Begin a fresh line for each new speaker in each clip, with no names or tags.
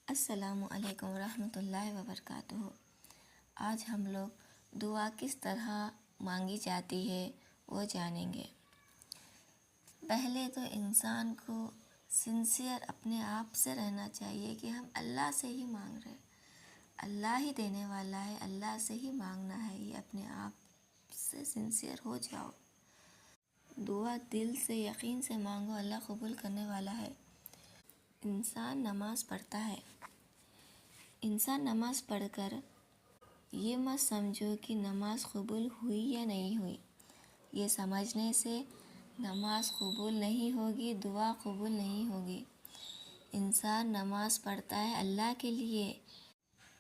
السلام علیکم ورحمۃ اللہ وبرکاتہ۔ آج ہم لوگ دعا کس طرح مانگی جاتی ہے وہ جانیں گے۔ پہلے تو انسان کو سنسیئر اپنے آپ سے رہنا چاہیے کہ ہم اللہ سے ہی مانگ رہے، اللہ ہی دینے والا ہے، اللہ سے ہی مانگنا ہے، یہ اپنے آپ سے سنسیئر ہو جاؤ۔ دعا دل سے یقین سے مانگو، اللہ قبول کرنے والا ہے۔ انسان نماز پڑھتا ہے، انسان نماز پڑھ کر یہ مت سمجھو کہ نماز قبول ہوئی یا نہیں ہوئی، یہ سمجھنے سے نماز قبول نہیں ہوگی، دعا قبول نہیں ہوگی۔ انسان نماز پڑھتا ہے اللہ کے لیے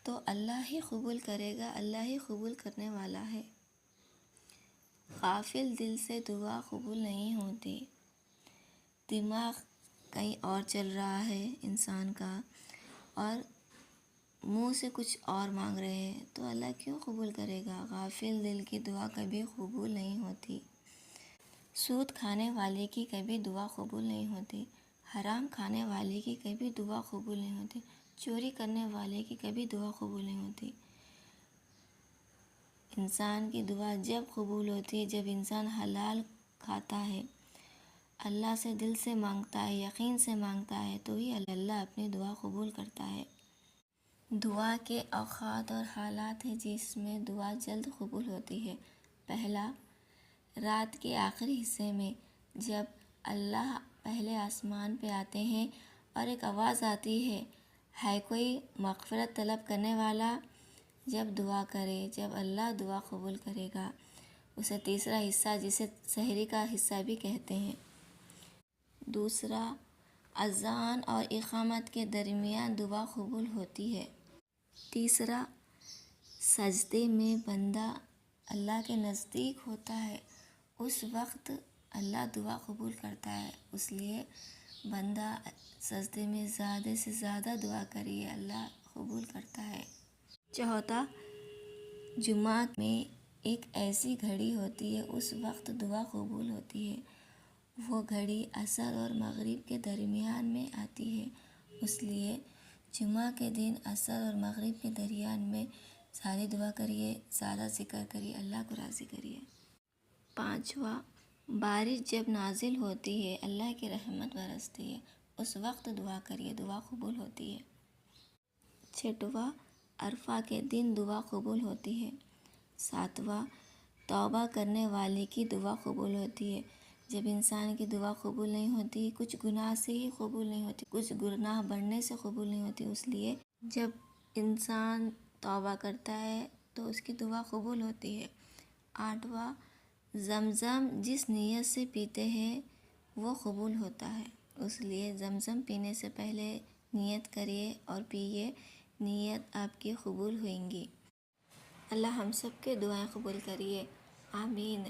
تو اللہ ہی قبول کرے گا، اللہ ہی قبول کرنے والا ہے۔ غافل دل سے دعا قبول نہیں ہوتی، دماغ کہیں اور چل رہا ہے انسان کا اور منہ سے کچھ اور مانگ رہے ہیں تو اللہ کیوں قبول کرے گا؟ غافل دل کی دعا کبھی قبول نہیں ہوتی۔ سود کھانے والے کی کبھی دعا قبول نہیں ہوتی، حرام کھانے والے کی کبھی دعا قبول نہیں ہوتی، چوری کرنے والے کی کبھی دعا قبول نہیں ہوتی۔ انسان کی دعا جب قبول ہوتی ہے جب انسان حلال کھاتا ہے، اللہ سے دل سے مانگتا ہے، یقین سے مانگتا ہے تو ہی اللہ اپنی دعا قبول کرتا ہے۔ دعا کے اوقات اور حالات ہیں جس میں دعا جلد قبول ہوتی ہے۔ پہلا، رات کے آخری حصے میں جب اللہ پہلے آسمان پہ آتے ہیں اور ایک آواز آتی ہے کوئی مغفرت طلب کرنے والا؟ جب دعا کرے، جب اللہ دعا قبول کرے گا۔ اسے تیسرا حصہ جسے سحری کا حصہ بھی کہتے ہیں۔ دوسرا، اذان اور اقامت کے درمیان دعا قبول ہوتی ہے۔ تیسرا، سجدے میں بندہ اللہ کے نزدیک ہوتا ہے، اس وقت اللہ دعا قبول کرتا ہے، اس لیے بندہ سجدے میں زیادہ سے زیادہ دعا کریے، اللہ قبول کرتا ہے۔ چوتھا، جمعہ میں ایک ایسی گھڑی ہوتی ہے، اس وقت دعا قبول ہوتی ہے، وہ گھڑی عصر اور مغرب کے درمیان میں آتی ہے، اس لیے جمعہ کے دن عصر اور مغرب کے درمیان میں ساری دعا کریے، سارا ذکر کریے، اللہ کو راضی کریے۔ پانچواں، بارش جب نازل ہوتی ہے، اللہ کی رحمت برستی ہے، اس وقت دعا کریے، دعا قبول ہوتی ہے۔ چھٹواں، عرفہ کے دن دعا قبول ہوتی ہے۔ ساتواں، توبہ کرنے والے کی دعا قبول ہوتی ہے۔ جب انسان کی دعا قبول نہیں ہوتی، کچھ گناہ سے ہی قبول نہیں ہوتی، کچھ گناہ بڑھنے سے قبول نہیں ہوتی، اس لیے جب انسان توبہ کرتا ہے تو اس کی دعا قبول ہوتی ہے۔ آٹھواں، زمزم جس نیت سے پیتے ہیں وہ قبول ہوتا ہے، اس لیے زمزم پینے سے پہلے نیت کریے اور پیئے، نیت آپ کی قبول ہوئیں گی۔ اللہ ہم سب کے دعائیں قبول کریے، آمین۔